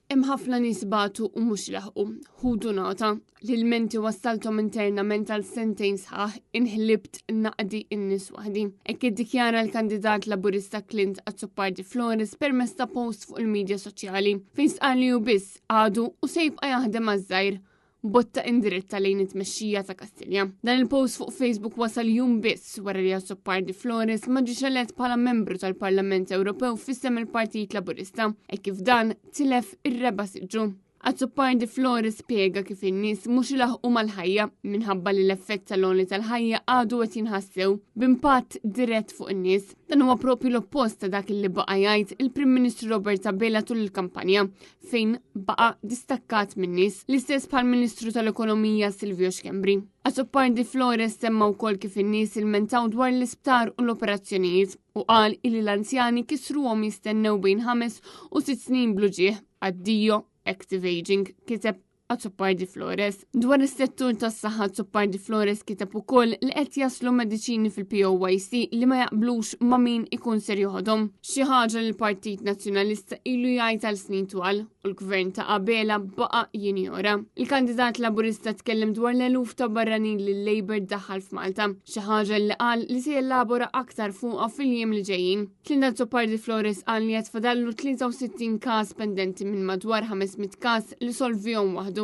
Hemm ħafna nies batu u mhux laħqu. Ħudu nota li l-menti wassalthom internament għal sentejn sħaħ inħlibt naqdi in-nies waħdi. Hekk iddikjara l-kandidat Laburista Clint Azzopardi Flores permezz ta' post fuq il-medja soċjali fejn sqal li hu biss għadu u se jibqa' jaħdem għaż-żgħir botta indiretta lejn it-tmexxija ta' Kastilja. Dan il-post fuq Facebook wasal jum biss wara li Azzopardi Flores ma ġiex elett bħala membru tal-Parlament Ewropew fissem il-Partit Laburista e kif dan tilef ir-reba' siġġu. Azzopardi Flores spjega kif in-nies mhux ilaħqu mal-ħajja minħabba li l-effett tal-onli tal-ħajja għadu qed jinħassew b'impatt dirett fuq in-nies. Dan huwa proprju l-oppost ta' dak li baqa' jgħid il-Prim Ministru Robert Abela tul il-kampanja fejn baqa' distakkat min-nies l-istess bħall-Ministru tal-Ekonomija Silvio Xkembri. Azzopardi Flores semma wkoll kif in-nies ilmentaw dwar l-isptar u l-operazzjonijiet u qal li l-anzjani kisruhom jistennew bejn 5 u 6 snin blu ġieħ għaddijo Active Aging kiteb Azzopardi Flores. Dwar is-settur tas-saħħa Azzopardi Flores kiteb ukoll li qed jaslu mediċini fil-POYC li ma jaqblux ma' min ikun ser joħodhom. Xi ħaġa li l-Partit Nazzjonalista ilu jgħid għal snin twal u l-Gvern ta' Abela baqa' jinjora. Il-kandidat Laburista tkellem dwar l-eluf ta' barranin li l-Labor daħħal f'Malta, xi ħaġa li qal li se jellabora aktar fuqha fil-jiem li ġejjin. Clint Azzopardi Flores qal li qed fadallu 63 każ pendenti minn madwar 500 każ li solvihom waħdu.